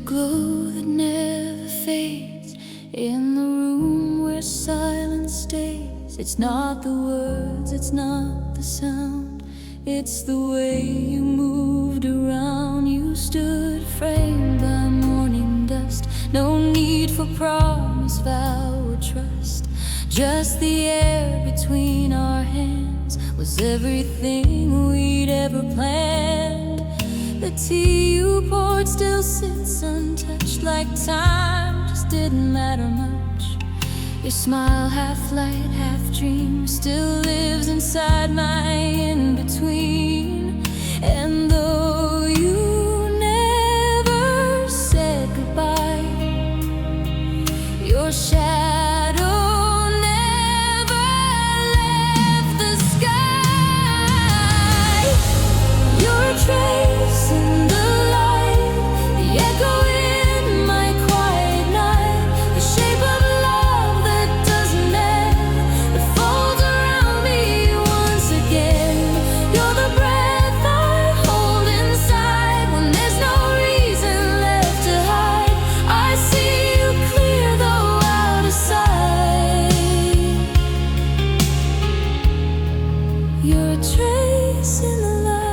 glow that never fades in the room where silence stays. It's not the words, it's not the sound, it's the way you moved around. You stood framed by morning dust. No need for promise, vow, or trust. Just the air between our hands was everything we'd ever planned. The tea you poured still sits untouched, like time just didn't matter much. Your smile, half light, half dream, still lives inside my in-between. And though you never said goodbye, your shadow never left the sky. You're a trace in the light, the echo in my quiet night, the shape of love that doesn't end, that folds around me once again. You're the breath I hold inside when there's no reason left to hide. I see you clear though out of sight. You're a trace in the light.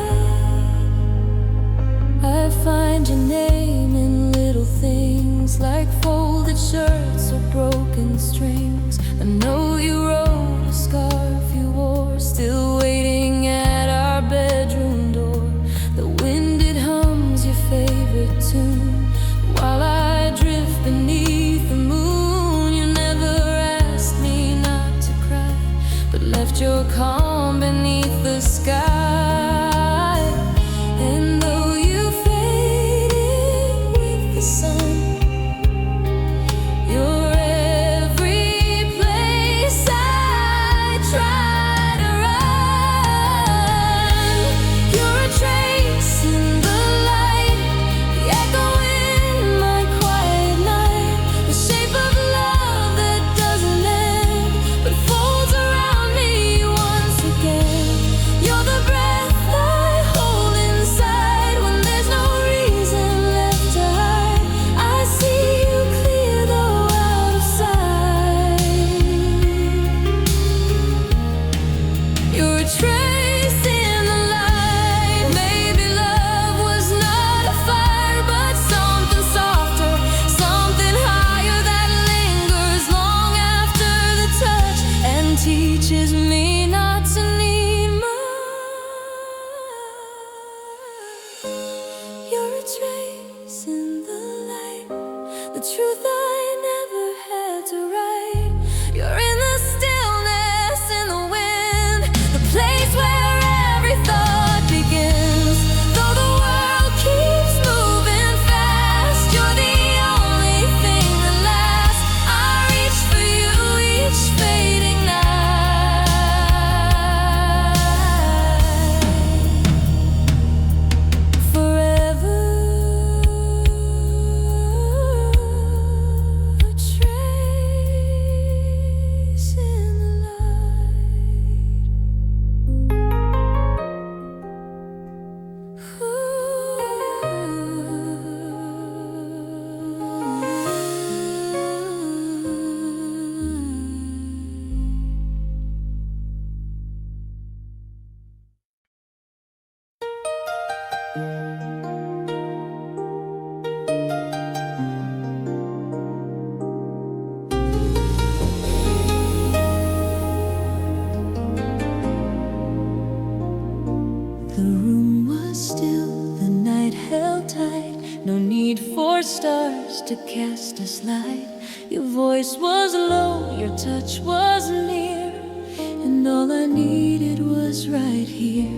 I find your name in little things, like folded shirts or broken strings. I know you wrote a scarf you wore, still waiting at our bedroom door. The wind, it hums your favorite tune while I drift beneath the moon. You never asked me not to cry, but left your calm beneath the sky. And though you faded with the sun, you're every place I try to run. You're a trace in the light, the echo in my quiet night, the shape of love that doesn't end but folds around me once again. You're the breath I hold inside when there's no reason left to hide. I see you clear though out of sight. You're a trace in the light. Maybe love was not a fire, but something softer, something higher that lingers long after the touch and teaches me not to need much. You're a trace in the light, the truth I never had to write. You're in the stillness, in the wind, the place where every thought begins. Though the world keeps moving fast, you're the only thing that lasts. I reach for you each fading night. Forever a trace in the The room was still, the night held tight. No need for stars to cast us light. Your voice was low, your touch was near, and all I needed was right here.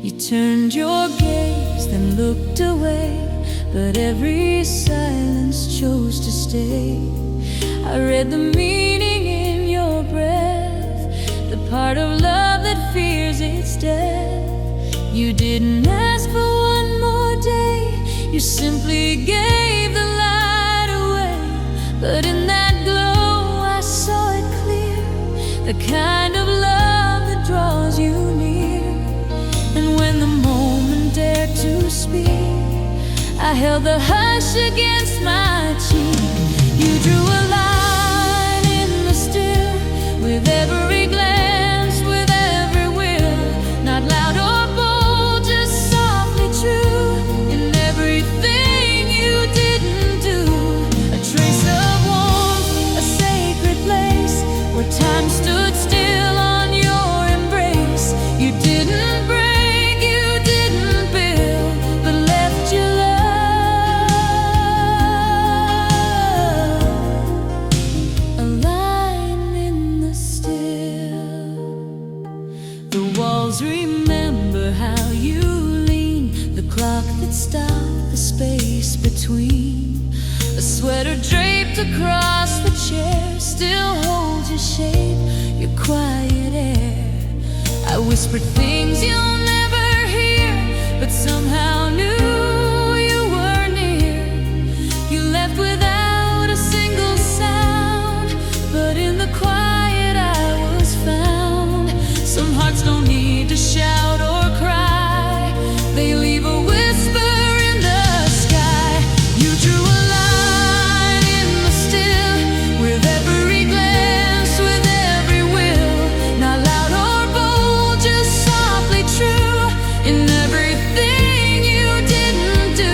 You turned your gaze, then looked away, but every silence chose to stay. I read the meaning in your breath, the part of love that fears its death. You didn't ask for one more day, you simply gave the light away. But in that glow I saw it clear, the kind of love that draws you near. And when the moment dared to speak, I held the hush against my sweater draped across the chair still holds your shape, your quiet air. I whispered things you'll never hear, but somehow knew you were near. You left without a single sound, but in the quiet I was found. Some hearts don't need to shout or cry, they leave a whisper in the sky. You drew a line in the still, with every glance, with every will. Not loud or bold, just softly true. In everything you didn't do,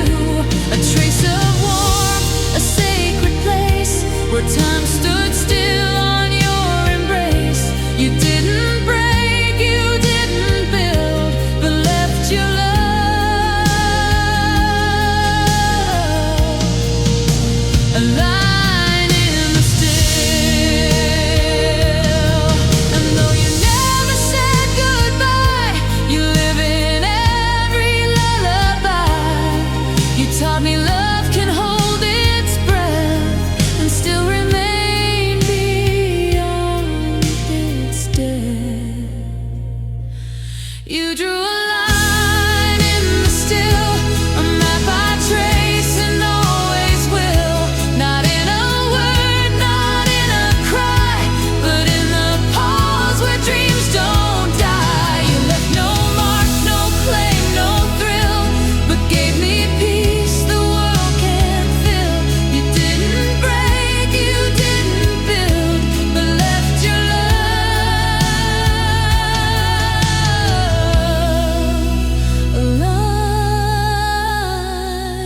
a trace of warmth, a sacred place, where time stood still on your embrace. You didn't break, you didn't build, but left your love a line in the still. And though you never said goodbye, you live in every lullaby. You taught me love can hold its breath and still remain beyond its death. You drew a line in the still, a map I trace and always will. Not in a word, not in a cry, but in the pause where dreams don't die. You left no mark, no claim, no thrill, but gave me peace the world can't fill. You didn't break, you didn't build, but left your love a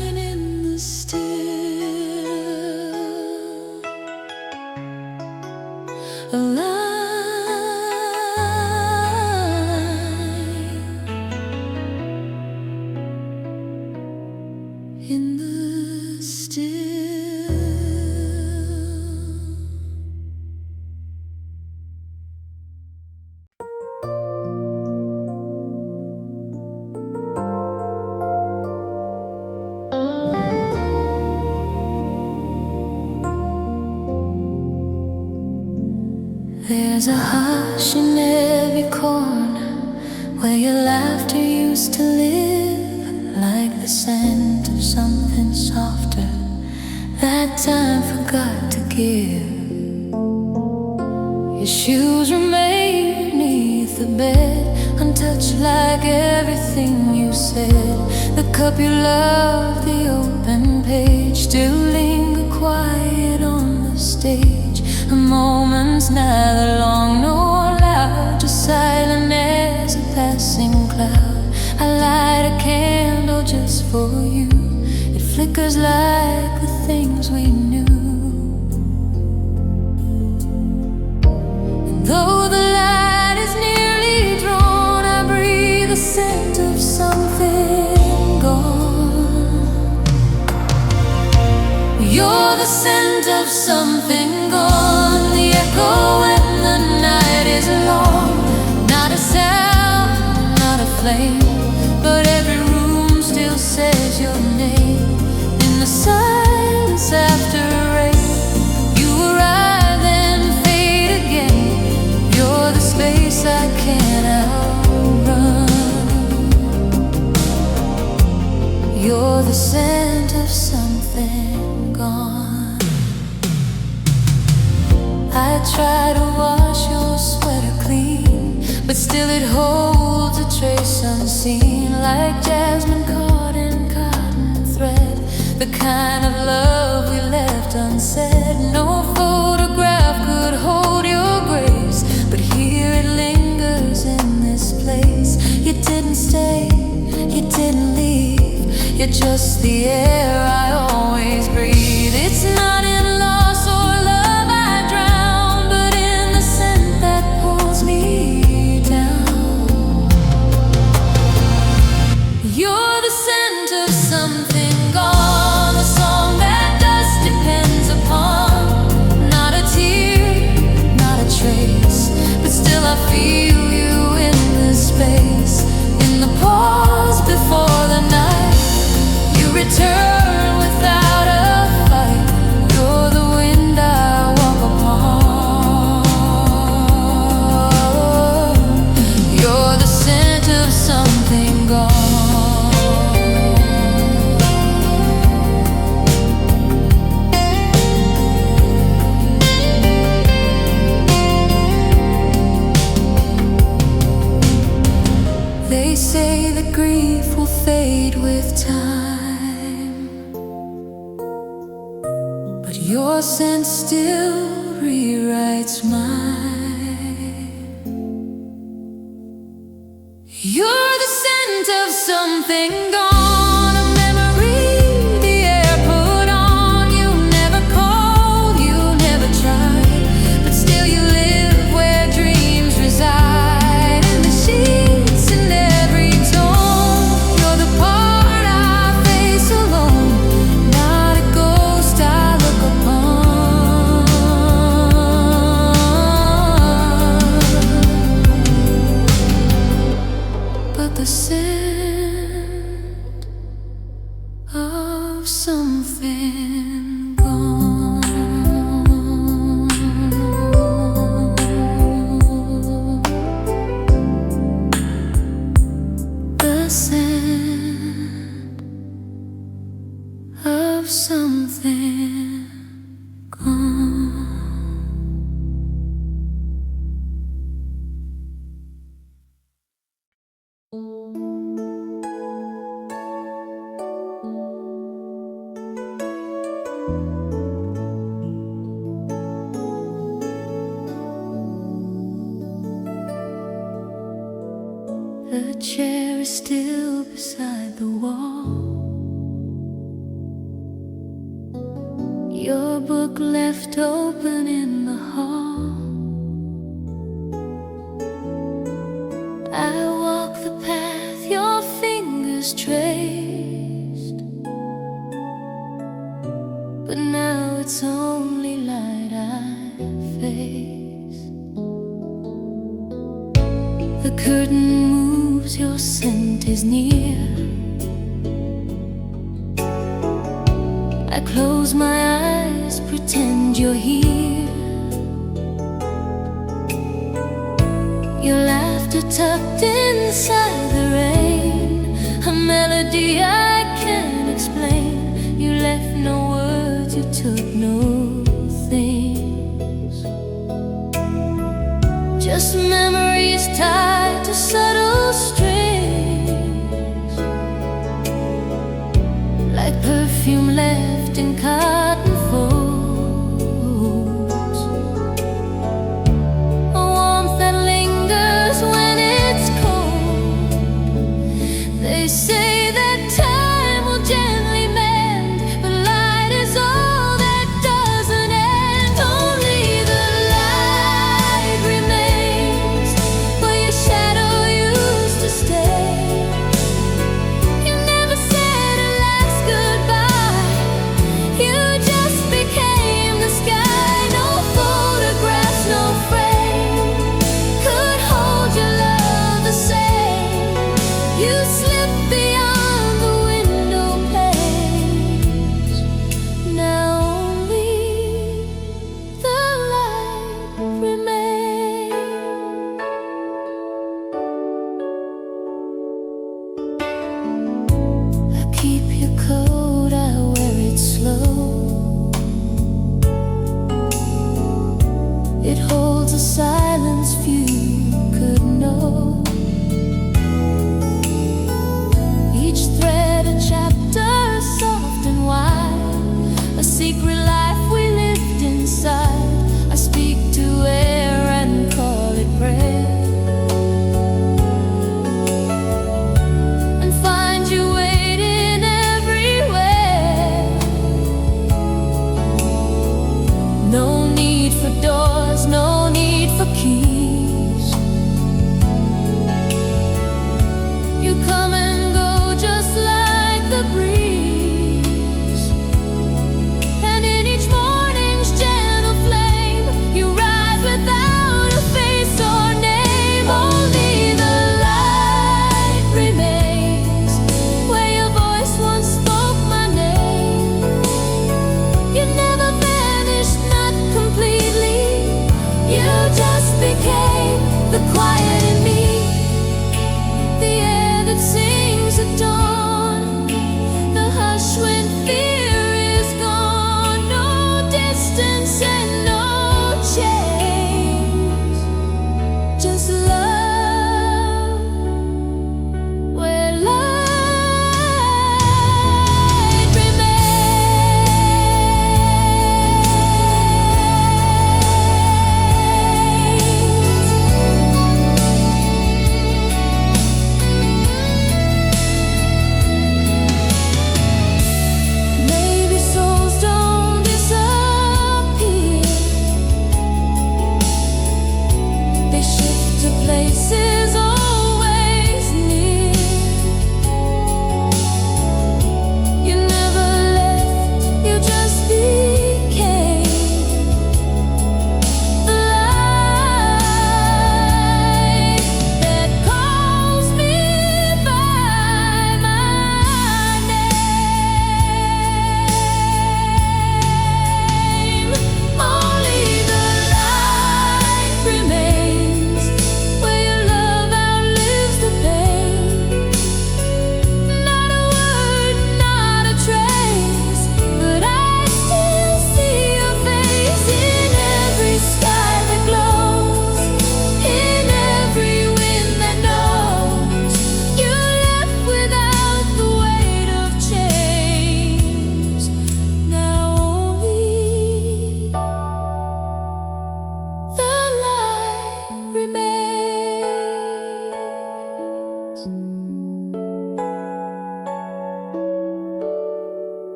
line in the still, a line in the still. There's a hush in every corner where your laughter used to live, like the scent of something softer that time forgot to give. Your shoes remain beneath the bed, untouched like everything you said. The cup you loved, the open page, still linger quiet on the stage. The moments neither long nor loud, just silent as a passing cloud. I light a candle just for you, it flickers like the things we knew. And though the light is nearly drawn, I breathe the scent of something gone. You're the scent of something gone, the echo when the night is long. Not a sound, not a flame, but every room still says your name. In the silence after rain, you arrive and fade again. You're the space I can't outrun. You're the scent of something gone. I try to wash your sweater clean, but still it holds a trace unseen, like jasmine caught in cotton thread, the kind of love we left unsaid. No photograph could hold your grace, but here it lingers in this place. You didn't stay, you didn't leave, you're just the air I always breathe. It's not in loss or love I drown, but in the scent that pulls me down. You're the scent of something gone, the song that dust depends upon. Not a tear, not a trace, but still I feel you in this space. In the pause before the night, you return. fade with time, but your scent still rewrites mine. You're the scent of something gone, a memory the air put on. You never called, you never tried, but still you live where dreams reside. In the sheets and every tone, you're the part I face alone, not a ghost I look upon. But the scent of something gone, the scent of something gone. The chair is still beside the wall. Your book left open in the hall. I walk the path your fingers traced, but now it's only light I face. The curtain moves, your scent is near. I close my eyes, pretend you're here. Your laughter tucked inside the rain, a melody I can't explain. You left no words, you took no things, just memories tied to subtle strings, like perfume left in cotton folds, a warmth that lingers when it's cold. They say that time will gently mend, but light is all that doesn't end. Only the light remains where your shadow used to stay. You never said a last goodbye, you just became the sky. No photographs, no frame could hold your love the same. You slipped beyond the window panes. Now only the light remains. I keep your coat, I wear it slow. It holds a silence few could know. Each thread a chapter soft and wide, a secret life we lived inside. I speak to air and call it prayer, and find you waiting everywhere. No need for doors, no need for keys. You come and go just like the breeze, and in each moment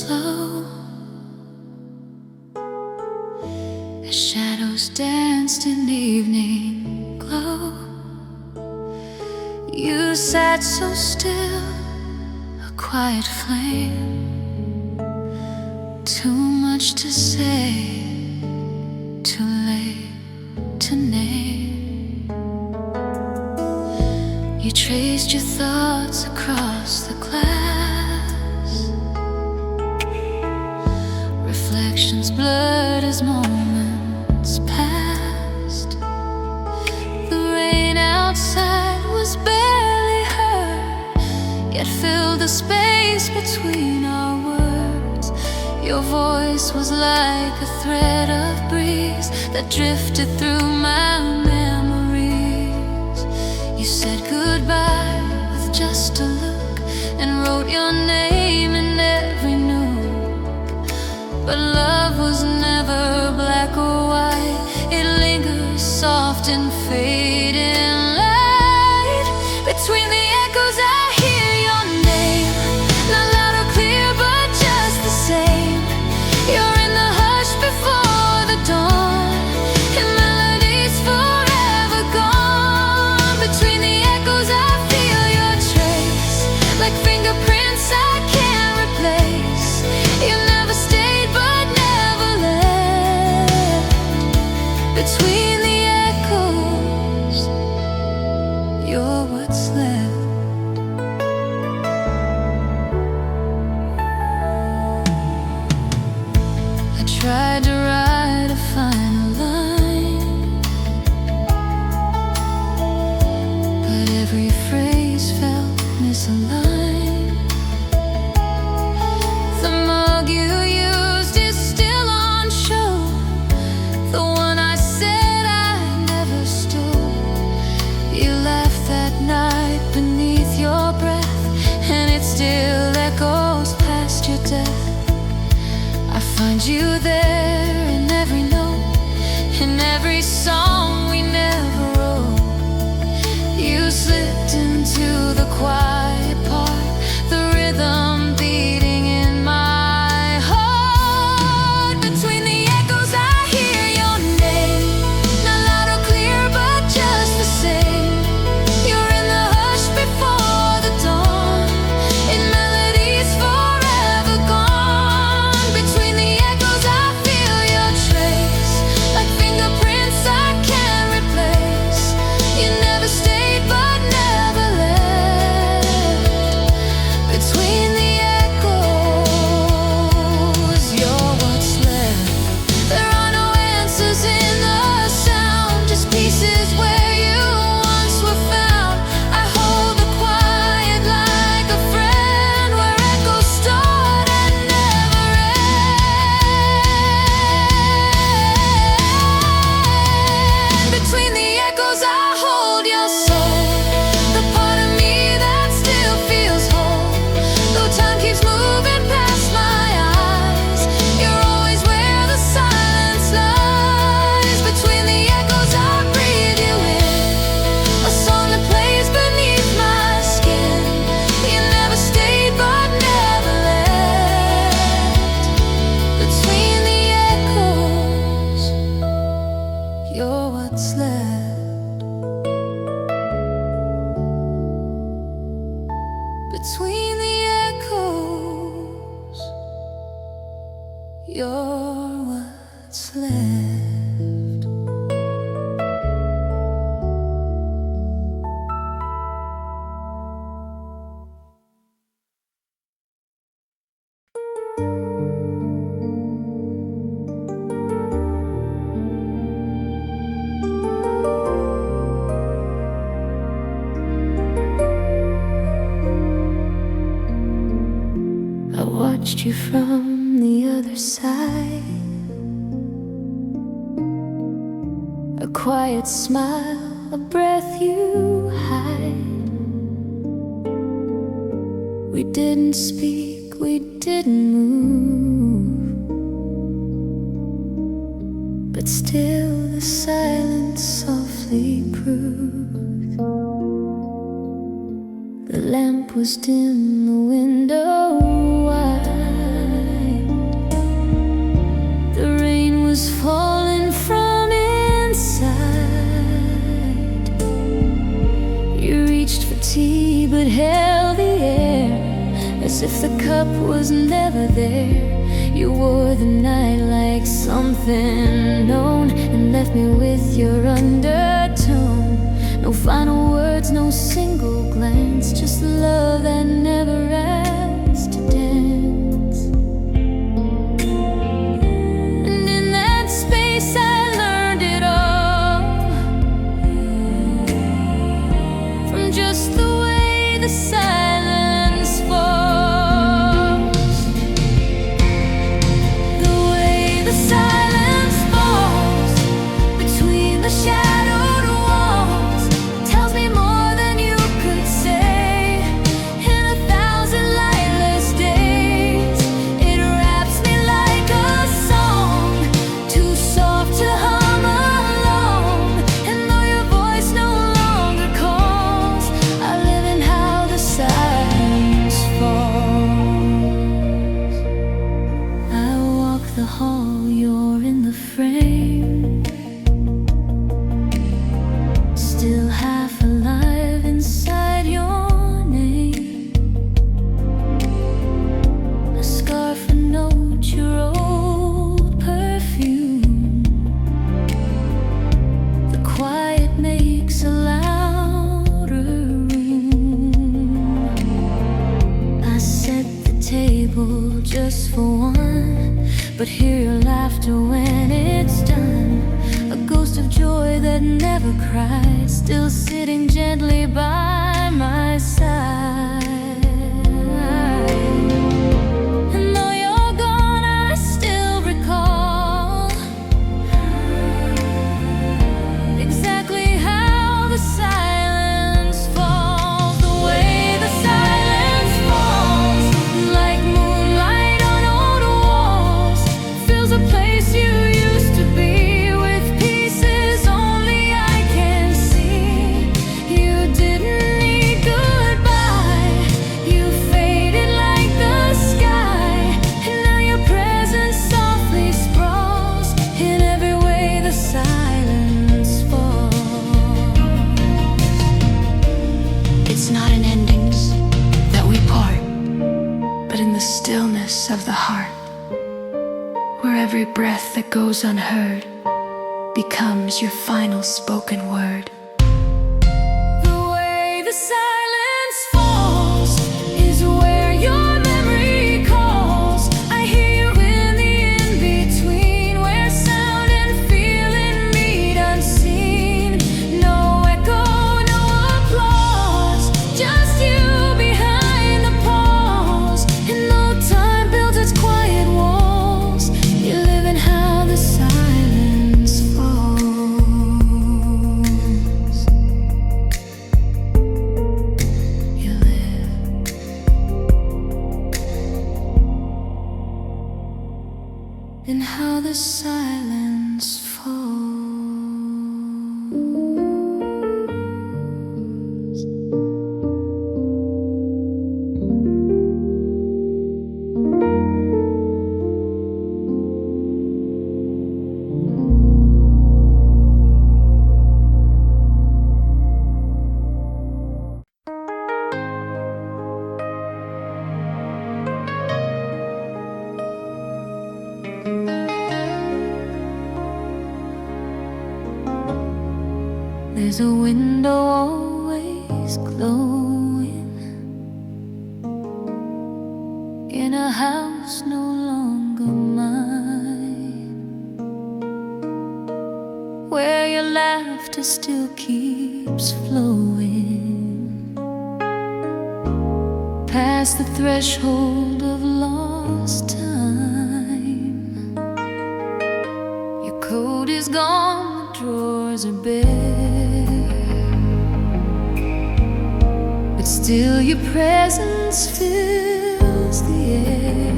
slow as shadows danced in evening glow. You sat so still, a quiet flame. Too much to say, too late to name. You traced your thoughts across the glass. Reflections blurred as moments passed. The rain outside was barely heard, yet filled the space between our words. Your voice was like a thread of breeze that drifted through my memories. You said goodbye with just a look and wrote your name in every nook. But love was never black or white. It lingers soft and fading light. Between the echoes I hear your name, not loud or clear but just the same. You're in the hush before the dawn, and melodies forever gone. Between the echoes I feel your trace, like fingerprints I can't replace. You never stayed but never left. Between the echoes, you're what's left. I tried to write a final line, but every phrase felt misaligned. The mug you used is still on show, the one I said I never stole. You laughed that night beneath your breath, and it still echoes past your death. I find you there in every note, in every song we never wrote. You slipped into the quiet part, the rhythm beating in my heart. Between the echoes I hear your name, not loud or clear but just the same. You're in the hush before the dawn, in melodies forever gone. Between the echoes I feel your trace, like fingerprints I can't replace. You never stayed but never left. Between the echoes, you're what's left. There are no answers in the sound, just pieces where you once were found. I hold the quiet like a friend, where echoes start and never end. Between the echoes I hold your soul, the part of me that still feels whole. Though time keeps moving past my eyes, you're always where the silence lies. Between the echoes I breathe you in, a song that plays beneath my skin. You never stayed but never left. Between the echoes, you're what's left. Between the echoes, you're what's left. I watched you from the other side, a quiet smile, a breath you hide. We didn't speak, we didn't move, but still the silence softly proved. The lamp was dim, the window wide. tea but held the air as if the cup was never there. You wore the night like something known and left me with your undertone. No final words, no single glance, just love that never asked to dance. And in that space I learned it all, from just the way the silence falls. The way the silence falls between the shadowed walls tells me more than you could say. In 1,000 lightless days, it wraps me like a song, too soft to hum alone. And though your voice no longer calls, I live in how the silence falls. I walk the hall, you're in the frame, still half alive inside your name. A scarf, a note, your old perfume. The quiet makes a louder room. I set the table just for one, but hear your laughter when it's done. A ghost of joy that never cries, still sitting gently by my side. And though you're gone, I still recall exactly how the silence falls. The way the silence falls, like moonlight on old walls, fills a place you used to be with pieces only I can see. You didn't need goodbye, you faded like the sky, and now your presence softly sprawls in every way the silence falls. It's not in endings that we part, but in the stillness of the heart, where every breath that goes unheard becomes your final spoken word. The way the silence falls is where your memory calls. I hear you in the in-between, where sound and feeling meet unseen. No echo, no applause, just you behind the pause. And though time builds its quiet walls, you live in how the silence falls. You live in how the silence falls. There's a window always glowing in a house no longer mine, where your laughter still keeps flowing past the threshold of lost time. Your coat is gone, the drawers are bare, but still your presence fills the air.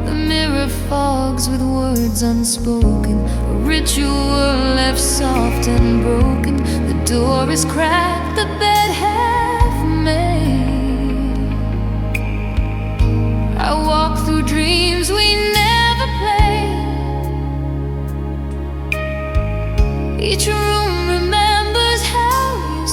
The mirror fogs with words unspoken, a ritual left soft and broken. The door is cracked, the bed half made. I walk through dreams we never played. Each room remembers how you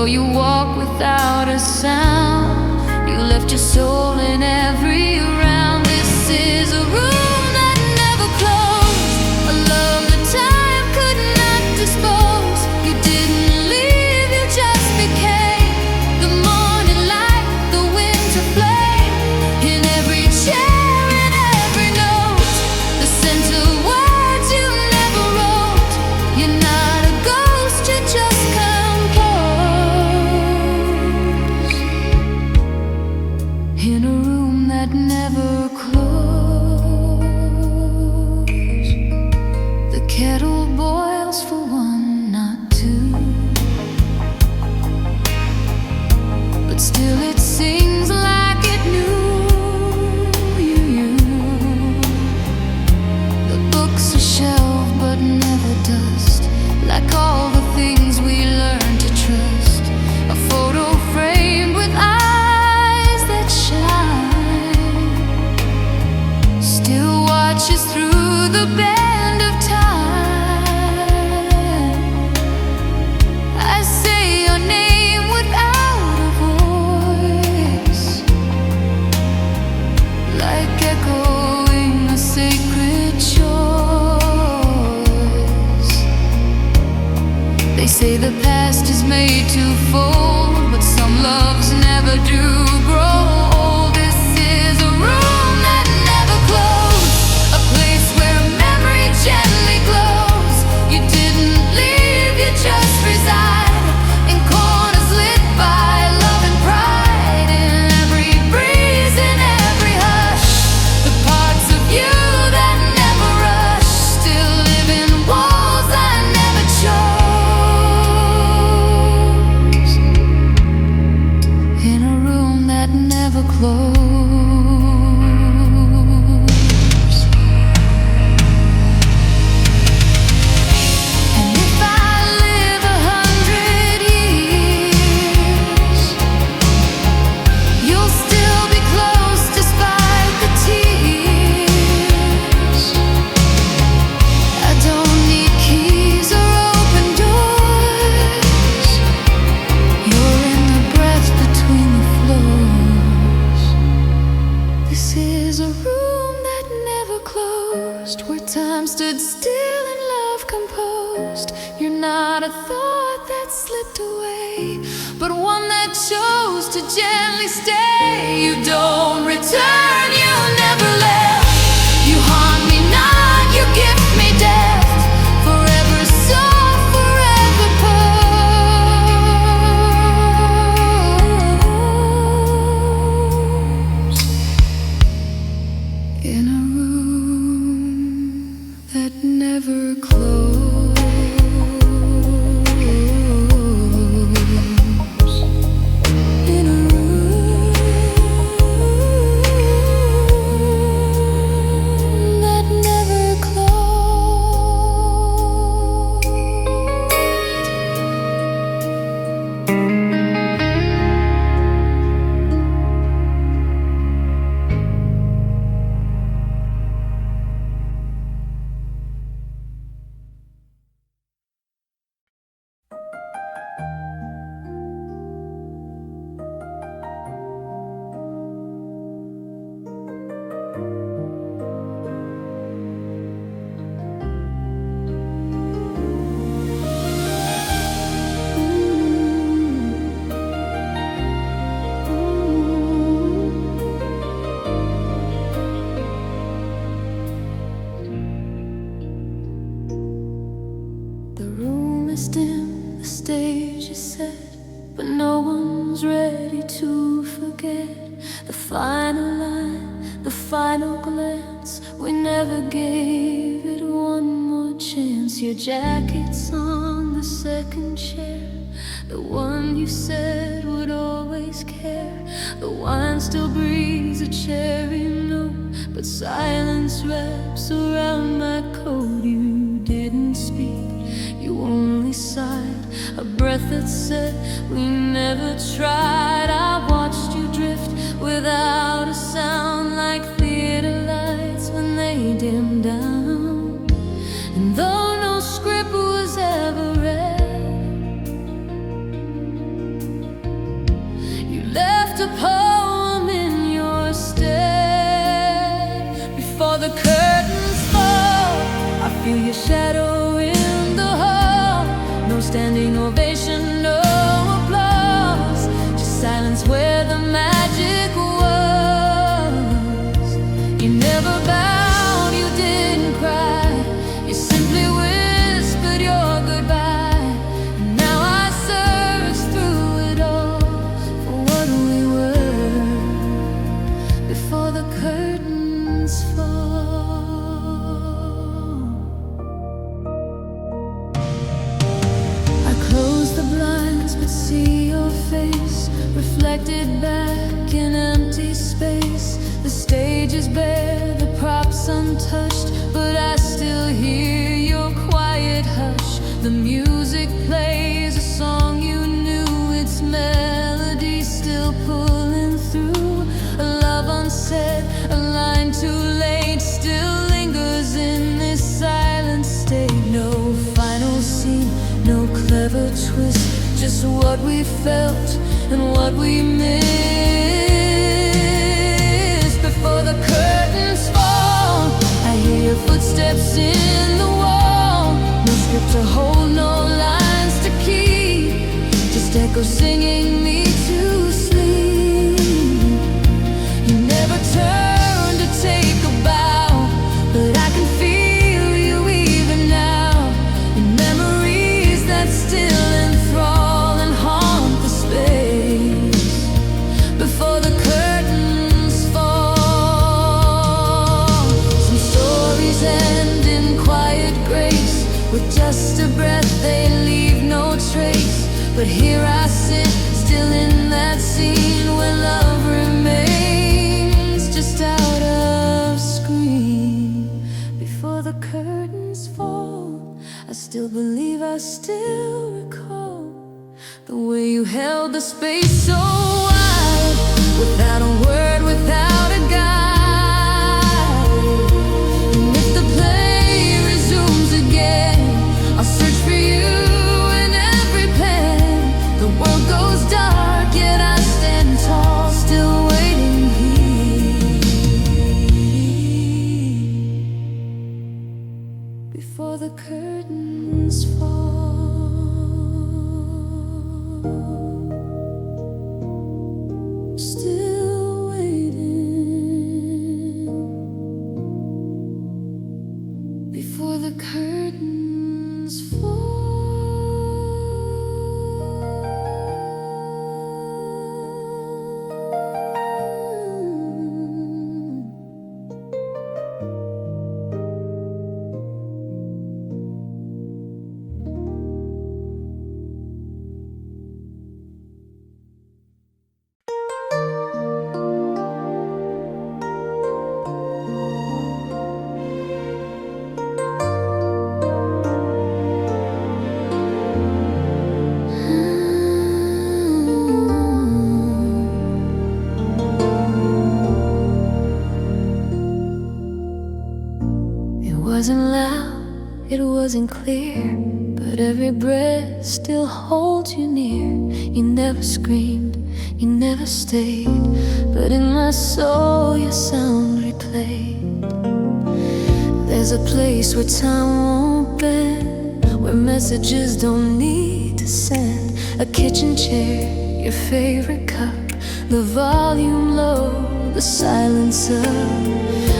though you walk without a sound, you left your soul in every round. This is a room that never closed, a love that time could not dispose. You didn't leave, you just became the morning light, the winter flame. In every chair, in every note, the scent of words you never wrote. You're not a ghost, you're just composed in a room that never closed. The kettle boils for one, not two, but still it sings like it knew you. The books are shelved but never dust, like all the things we learned to trust. A photo framed with eyes that shine still watches through the bend of time. I say your name without a voice, like echoing a sacred choice. They say the past is made to fold, but some loves never do grow old. This is a room that never closed, a place where memory gently glows. You didn't leave, you just reside in corners lit by love and pride. In every breeze, in every hush, the parts of you that never rush still live in walls I never chose, in a room that never closed. And if I live 100 years, you'll still be close despite the tears. I don't need keys or open doors. You're in the breath between the floors. This is a room that never closed, where time stood still and love composed. You're not a thought that slipped away, but one that chose to gently stay. You don't return, you never left. You haunt me not, you gift me death. Forever soft, forever posed, in a room that never closed. In a room that never closed. The room is dim, the stage is set, but no one's ready to forget the final line, the final glance. We never gave it one more chance. Your jacket's on the second chair, the one you said would always care. The wine still breathes a cherry note, but silence wraps around my coat. You didn't speak, you only sighed, a breath that said we never tried. I watched you drift without a sound, like theater lights when they dim down. And though no script was ever read, reflected back in empty space. The stage is bare, the props untouched, but I still hear your quiet hush. The music plays a song you knew, its melodies still pulling through. A love unsaid, a line too late, still lingers in this silent state. No final scene, no clever twist, just what we felt and what we missed. Before the curtains fall, I hear your footsteps in the wall. No script to hold, no lines to keep, just echo singing me to sleep. You never turn to take a bow, but I can feel you even now, in memories that still enthrall and haunt the space. Before the curtains fall, some stories end in quiet grace. With just a breath they leave no trace. But here I sit, still in that scene where love remains just out of screen. Before the curtains fall, I still believe, I still recall the way you held the space so wide, without a word, without a guide. And if the play resumes again, I'll search for you in every pen. The world goes dark, yet I stand tall, still waiting here. Before the curtains fall, still waiting. Before the curtains fall. It wasn't loud, it wasn't clear, but every breath still holds you near. You never screamed, you never stayed, but in my soul your sound replayed. There's a place where time won't bend, where messages don't need to send. A kitchen chair, your favorite cup, the volume low, the silence up.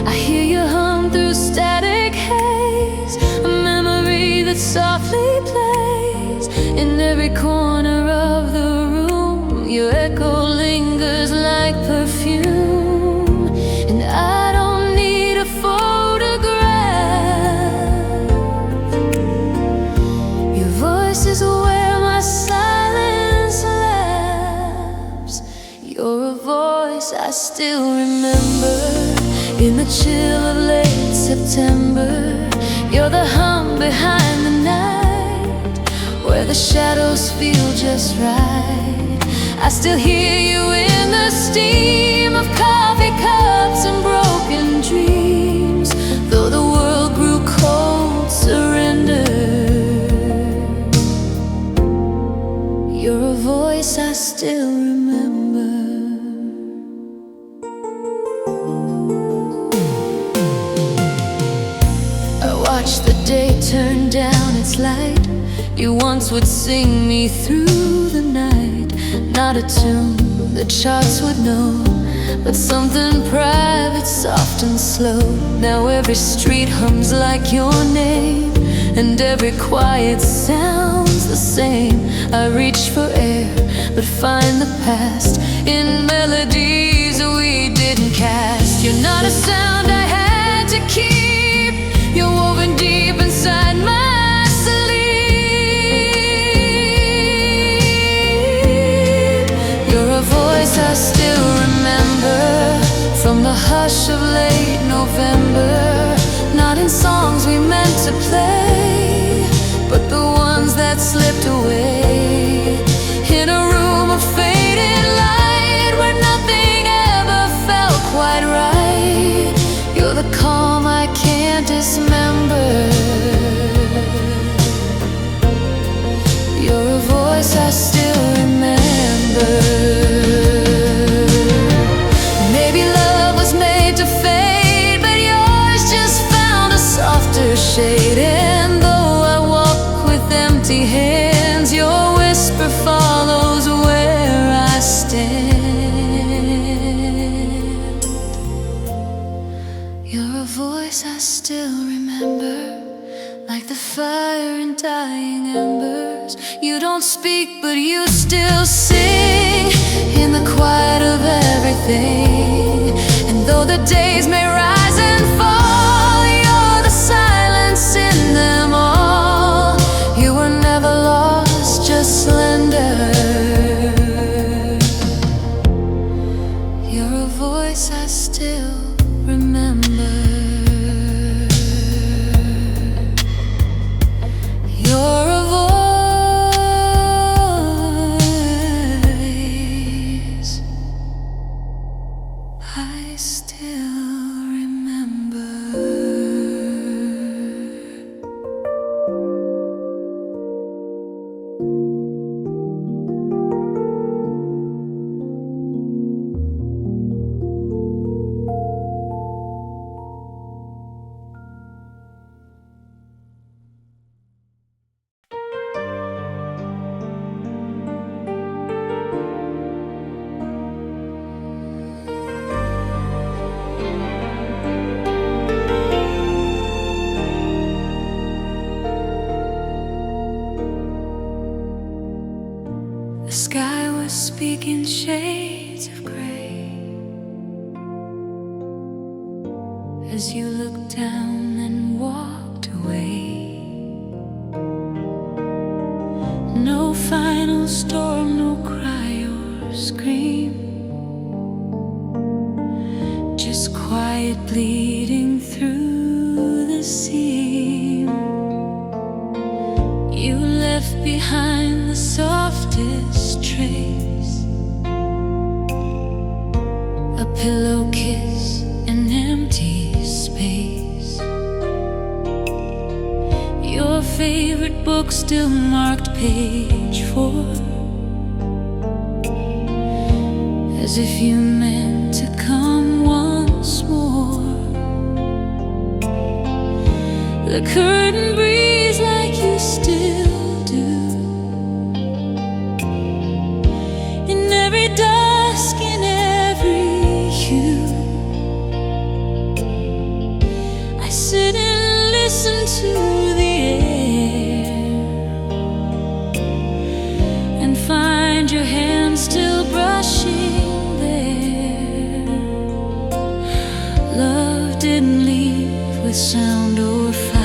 I hear you hum through static haze, a memory that softly plays in every corner of the room. Your echo lingers like perfume, and I don't need a photograph. Your voice is where my silence laughs. You're a voice I still remember, in the chill of late September. You're the hum behind the night, where the shadows feel just right. I still hear you in the steam of coffee cups and broken dreams. Though the world grew cold, surrender. You're a voice I still remember. Watch the day turn down its light. You once would sing me through the night. Not a tune the charts would know, but something private, soft and slow. Now every street hums like your name, and every quiet sounds the same. I reach for air, but find the past in melodies we didn't cast. You're not a sound I had to keep, you're woven deep inside my sleep. You're a voice hush of late November, not in songs we meant to play, but the ones that slipped away in a room of faded light where nothing ever felt quite right. You're the calm I can't dismember. You're a voice I still remember. Maybe love was made to fade, but yours just found a softer shade. And though I walk with empty hands, your whisper follows where I stand. You're a voice I still remember, like the fire in dying embers. You don't speak, but you still sing in the quiet of everything. And though the days may rise and fall, you're the silence in them all. You were never lost, just slender. You're a voice I still remember. You're a voice I still remember. The sky was speaking shades of gray as you looked down and walked away. No final storm, no cry or scream, just quiet bleeding through the seam. You left behind the softest trace, a pillow kiss, an empty space. Your favorite book still marked page 4, as if you meant to come once more. The curtain breeze like you still do, in every dusk, in every hue. I sit and listen to the air and find your hand still brushing there. Love didn't leave with sound or fight.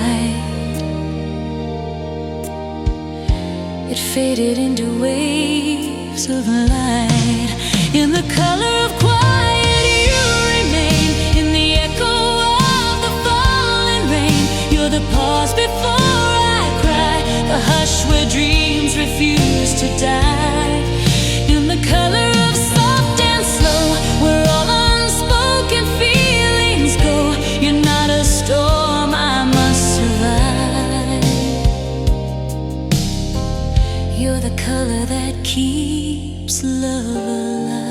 It faded into waves of light. In the color of quiet you remain, in the echo of the falling rain. You're the pause before I cry, the hush where dreams refuse to die. In the color of soft and slow, where all unspoken feelings go. You're not a storm I must survive. You're the color that keeps love alive.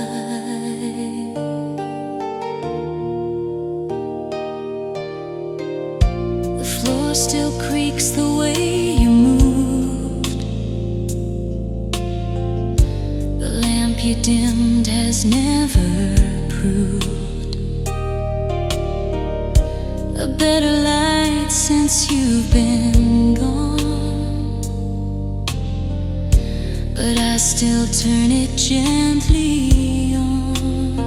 The floor still creaks the way you moved. The lamp you dimmed has never proved a better light since you've been gone. But I still turn it gently on.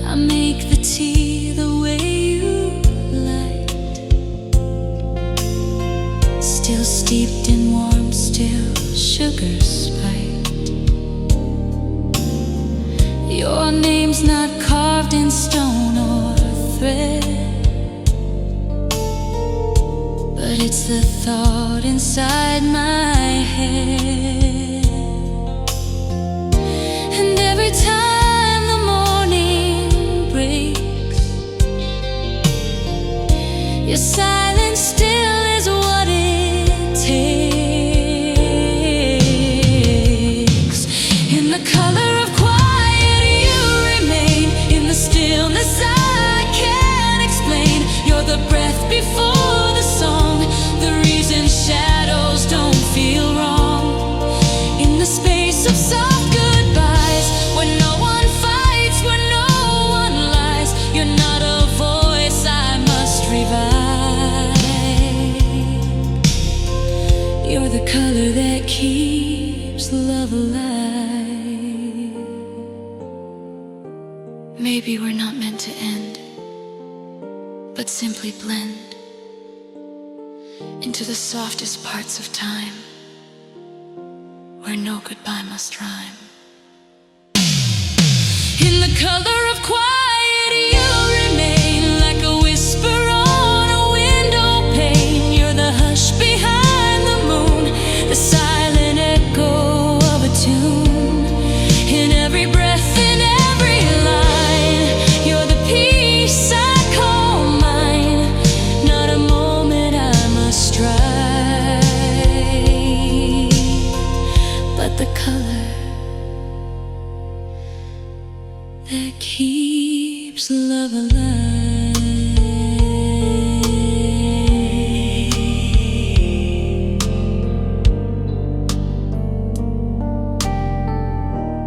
I make the tea the way you liked, still steeped in warmth, still sugar spiked. Your name name's not carved in stone or thread, but it's the thought inside my head. And every time the morning breaks, your silence still is what it takes. In the color of quiet you remain, in the stillness I can't explain. You're the breath before the song, the reason shadows don't feel wrong. In the space of soft goodbyes, when no one fights, when no one lies, you're not a voice I must revive. You're the color that keeps love alive. Maybe we're not meant to end, but simply blend into the softest parts of time, where no goodbye must rhyme. In the color of quiet you remain, like a whisper on a window pane. You're the hush behind the moon, the silent echo of a tune. In every breath, in every line, you're the peace I call mine. Not a moment I must strive, but the color that keeps love alive.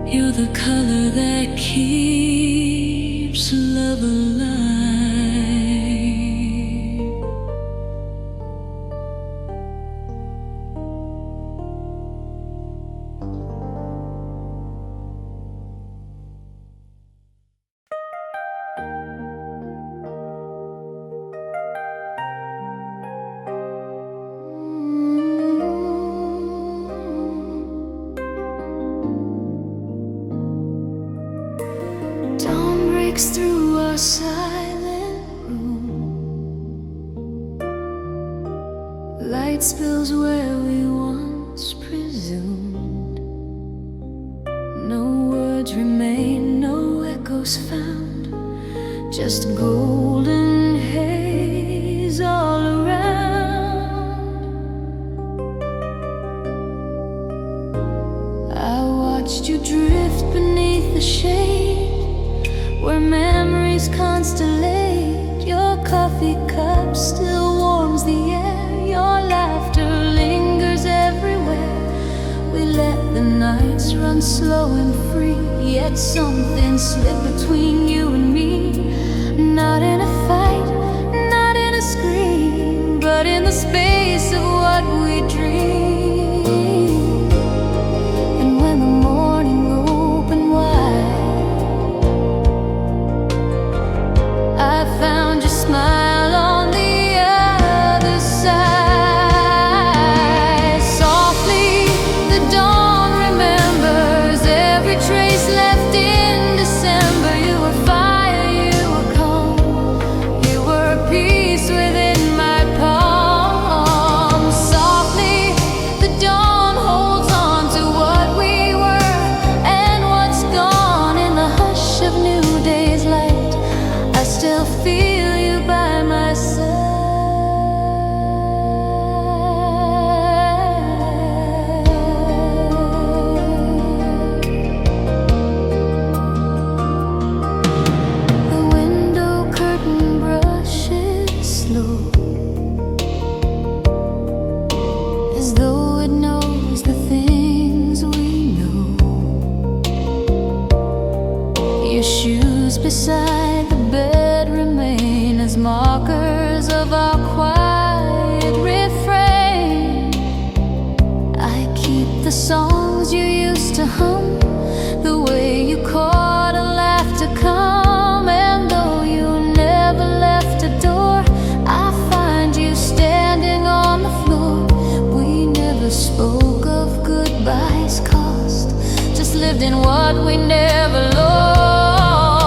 You're the color that keeps love alive. Dawn breaks through our silent room, light spills where we once presumed. No words remain, no echoes found, just golden haze all around. I watched you drift beneath the shade, where memories constellate. Your coffee cup still warms the air, your laughter lingers everywhere. We let the nights run slow and free, yet something slipped between you and me. Not in a fight, not in a scream, but in the space of what we dream. And when the morning opened wide, I found your smile on the other side. Softly, the dawn remembers every trace left in December. You were fire, you were calm, you were peace within my palm. Softly, the dawn holds on to what we were and what's gone. In the hush of new day's light, I still feel you by my side. The window curtain brushes slow, as though it knows the things we know. Your shoes beside the bed remain as markers of our quiet refrain. I keep the songs you used to hum, the way you caught a laugh to come. And though you never left a door, I find you standing on the floor. We never spoke of goodbyes cost, just lived in what we never lost.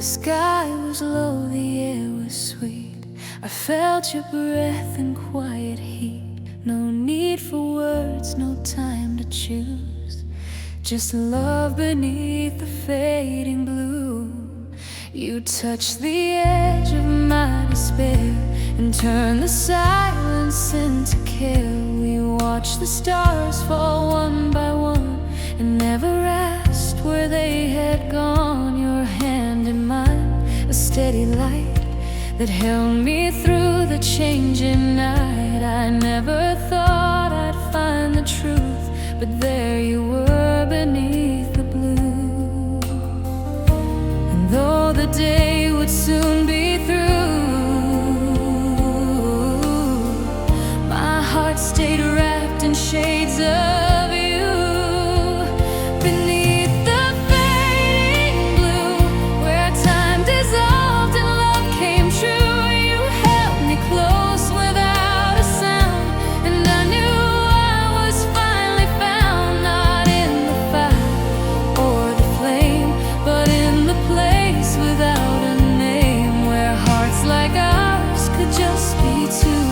The sky was low, the air was sweet. I felt your breath in quiet heat. No need for words, no time to choose. Just love beneath the fading blue. You touched the edge of my despair and turned the silence into care. We watched the stars fall one by one and never asked where they had gone. Your hand in mine, a steady light that held me through the changing night. I never thought I'd find the truth, but there you were beneath the blue. And though the day would soon be through, my heart stayed wrapped in shades of you. Beneath the fading blue, where time dissolved and love came true, you held me close without a sound, and I knew I was finally found. Not in the fire or the flame, but in the place without a name, where hearts like ours could just be two.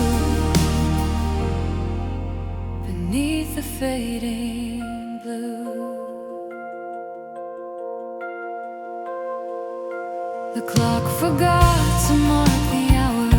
Beneath the fading blue, the clock forgot to mark the hour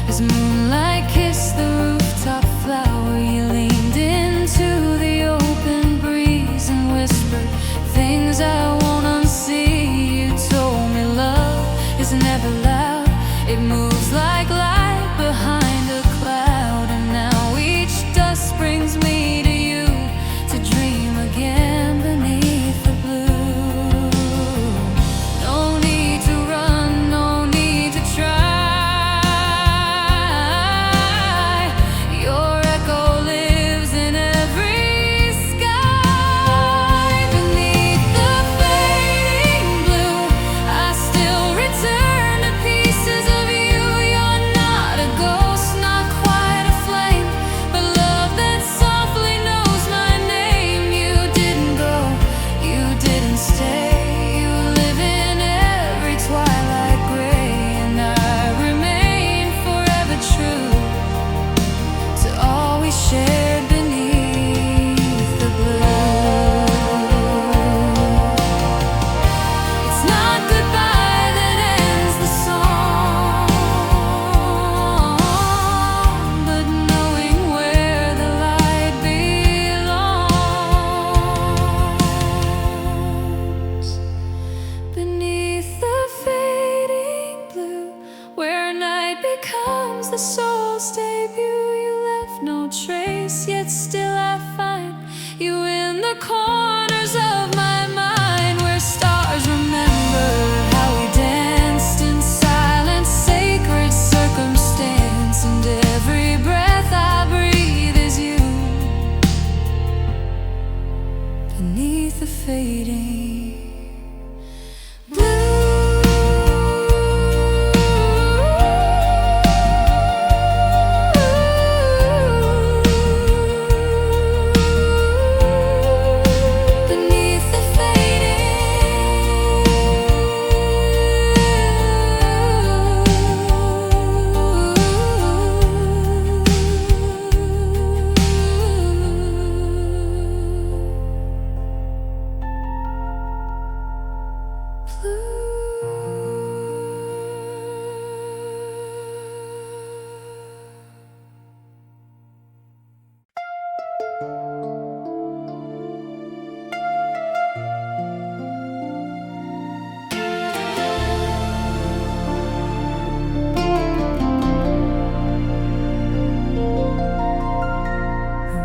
as moonlight kissed the rooftop flower. You leaned into the open breeze and whispered things I won't unsee. You told me love is never loud, it moves like light behind a cloud. And now each dust brings me to you, to dream again beneath the blue. No need to run, no need to try. Your echo lives in every sky. Beneath the fading blue, I still return to pieces of you. You're not a ghost, not quite a flame, but love that softly knows my name. You didn't go, you didn't stay. You live in every twilight gray, and I remain forever true to all we shared beneath the blue. It's not goodbye that ends the song, but knowing where the light belongs. Beneath the fading blue, where night becomes the soul's debut. You left no trace, yet still I find you in the corners of my mind, where stars remember how we danced in silence, sacred circumstance, and every breath I breathe is you. Beneath the fading blue. Beneath the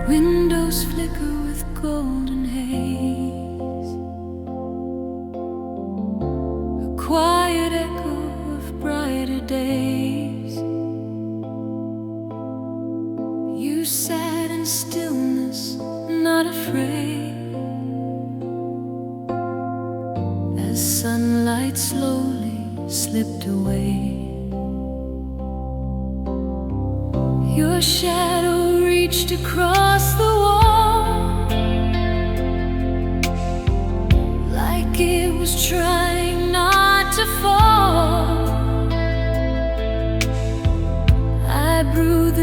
windows flicker with golden haze, a quiet echo of brighter days. You sat in stillness, not afraid, as sunlight slowly slipped away. Your shadow reached across the wall, like it was trying not to fall.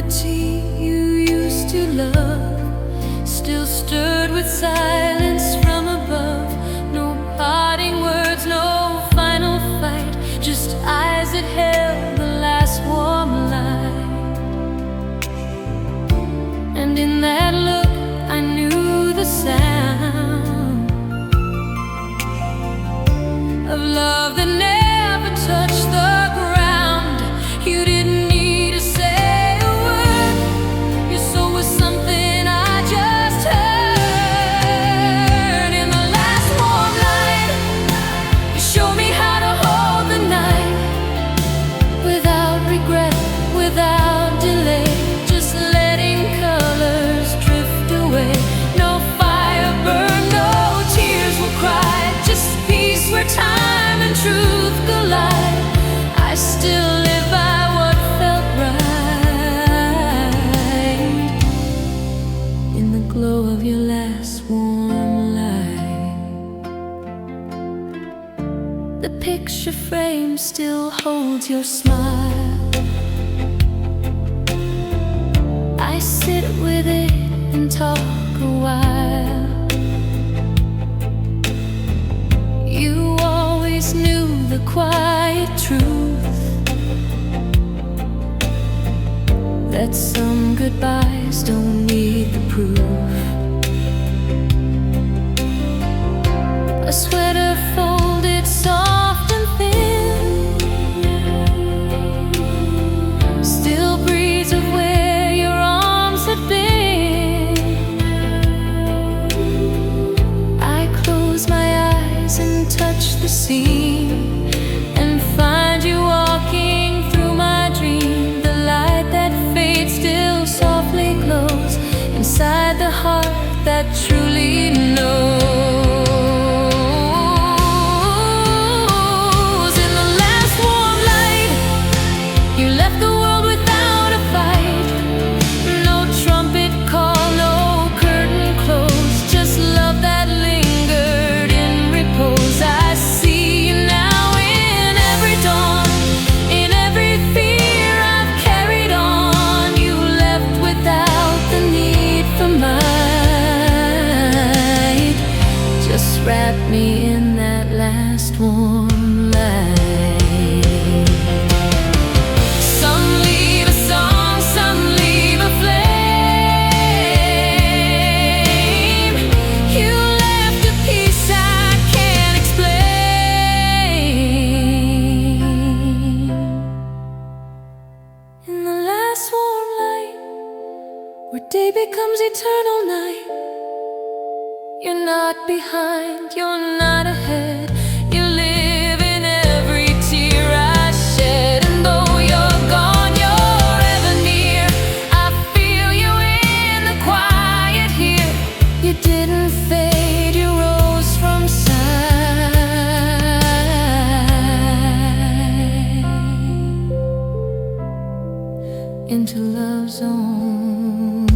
tea you used to love, still stirred with silence from above. No parting words, no final fight, just eyes that held the last warm light. And in that look I knew the sound of love that never touched the ground. You didn't need to say a word, your soul was something I just heard. In the last warm light, you showed me how to hold the night without regret, without delay, just letting colors drift away. No fire burned, no tears were cried, just peace where time and truth collide. I still live by what felt right in the glow of your last warm light. The picture frame still holds your smile. I sit with it and talk a while. You always knew the quiet truth, that some goodbyes don't need the proof. A sweater folded soft and thin still breathes of where your arms had been. I close my eyes and touch the scene and find you walking through my dream. The light that fades still softly glows inside the heart that truly knows. In the last warm light, you left the world without a fight. No trumpet call, no curtain close, just love that lingered in repose. I see you now in every dawn, in every fear I've carried on. You left without the need for might, just wrap me in that last warm light. Some leave a song, some leave a flame. You left a piece I can't explain. In the last warm light, where day becomes eternal night, you're not behind, you're not ahead. You live in every tear I shed. And though you're gone, you're ever near. I feel you in the quiet here. You didn't fade, you rose from sight into love's own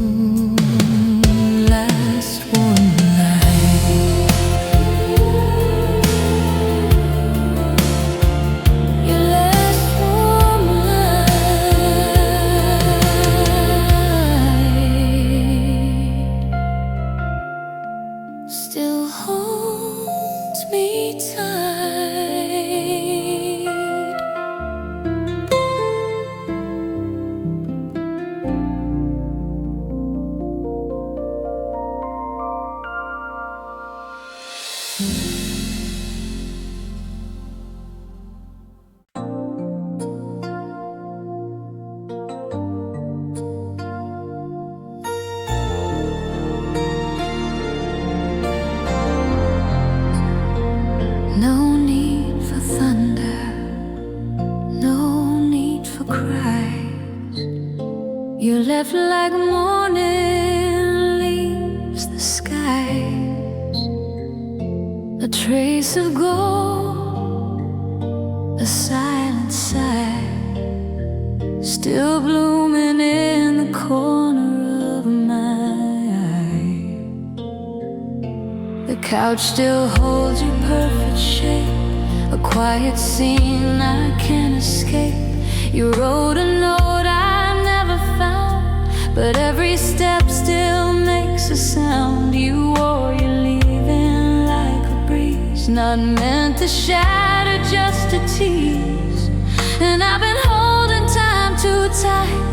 last warm light. Your last warm light still holds me tight. No need for thunder, no need for cries. You left like morning leaves the skies. A trace of gold, a silent sigh, still blooming in the corner of my eye. The couch still holds your perfect shape, a quiet scene I can't escape. You wrote a note I never found, but every step still makes a sound. You or you're leaving like a breeze, not meant to shatter, just to tease. And I've been holding time too tight,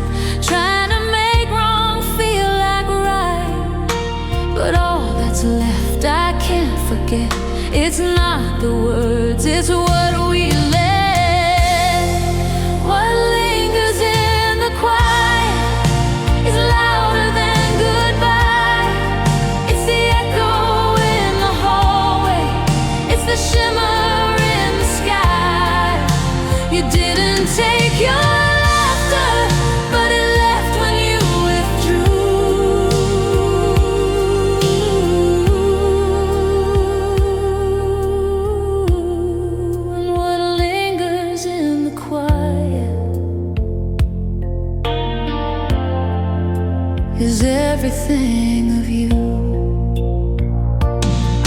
trying to make wrong feel like right. But all that's left I can't forget. It's not the words, it's what we let. What lingers in the quiet is louder than goodbye. It's the echo in the hallway, it's the shimmer in the sky. You didn't take your laughter, but it left when you withdrew. And what lingers in the quiet is everything of you.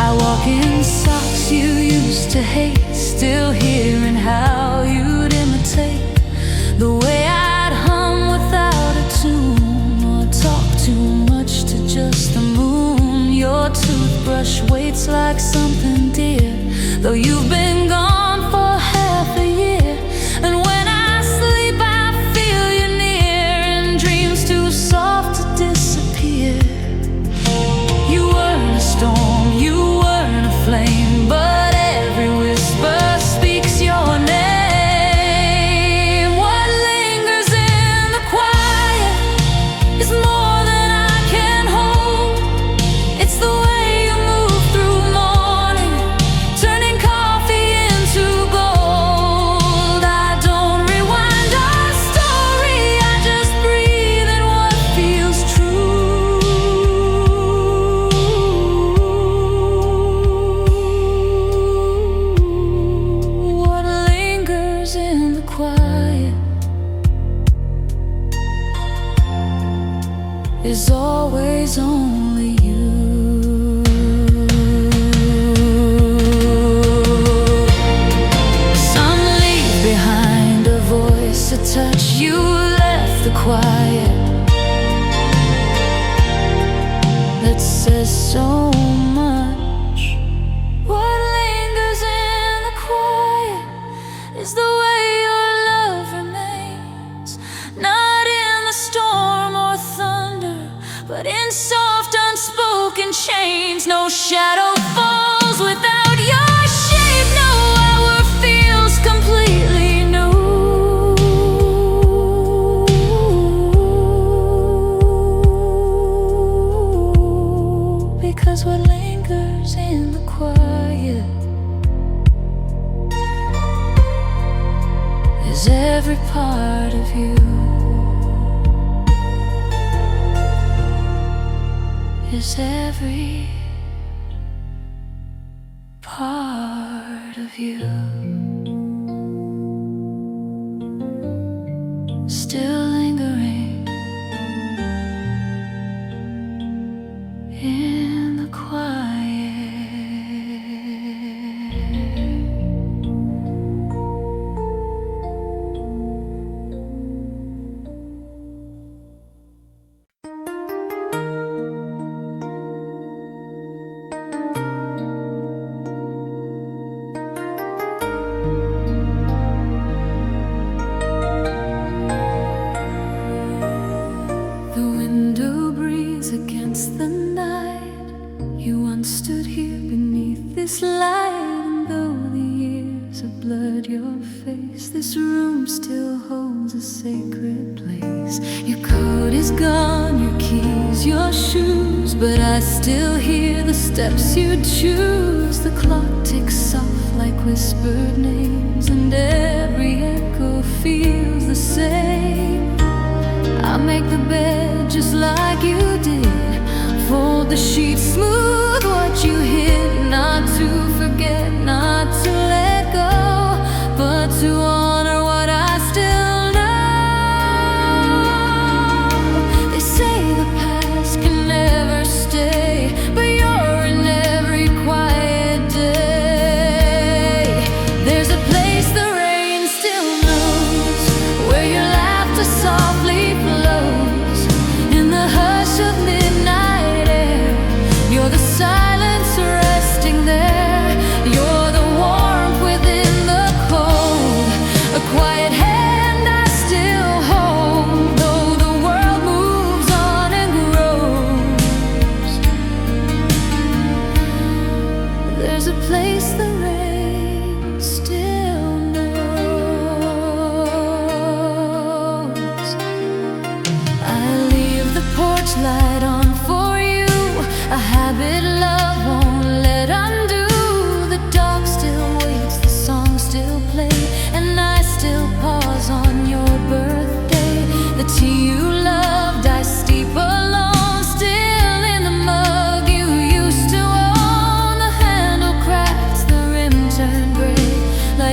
I walk in socks you used to hate, still hearing how you'd imitate the way I'd hum without a tune, or talk too much to just the moon. Your toothbrush waits like something dear, though you've been gone for half a year. And when I sleep I feel you near, in dreams too soft to disappear. You weren't a storm, you weren't a flame, but every whisper speaks your name. What lingers in the quiet is more than I can hold. It's the way you move through morning, turning coffee into gold. I don't rewind our story, I just breathe in what feels true. What lingers in the quiet is always only you. Some leave behind a voice, a touch. You left the quiet that says so much. What lingers in the quiet is the way your love remains, not in the storm or thunder, but in soft unspoken chains. No shadow falls without your shape, no hour feels completely new. Because what lingers in the quiet is every part of you, is every part of you. Still lingering in the quiet. The window breeze against the night. You once stood here beneath this light, and though the years have blurred your face, this room still holds a sacred place. Your coat is gone, your keys, your shoes, but I still hear the steps you choose. The clock ticks soft like whispered names, and every echo feels the same. I make the bed just like you did, fold the sheets, smooth what you hid. Not to forget, not to let go, but to honor what I still know. They say the past can never stay, but you're in every quiet day. There's a place the rain still knows, where your laughter softly flows in the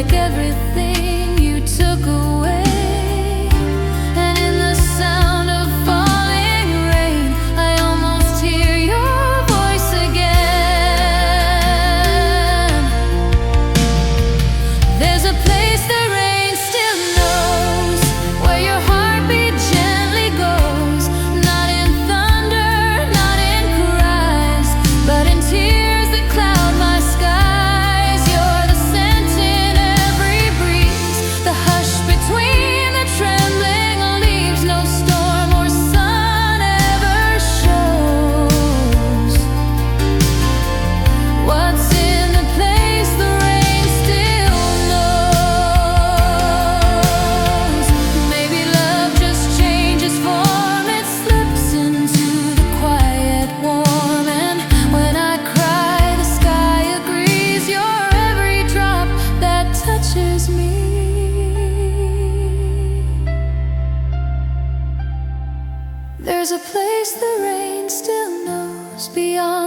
like everything you took away. And in the sound of falling rain, I almost hear your voice again. There's a place the rain still knows, where your heartbeat gently goes, not in thunder, not in cries, but in tears that cloud my skies. You're the scent in every breeze, the hush between the trembling leaves. No storm or sun ever shows what's in the place the rain still knows. Maybe love just changes form, it slips into the quiet warm. And when I cry, the sky agrees. You're every drop that touches me. There's a place the rain still knows, beyond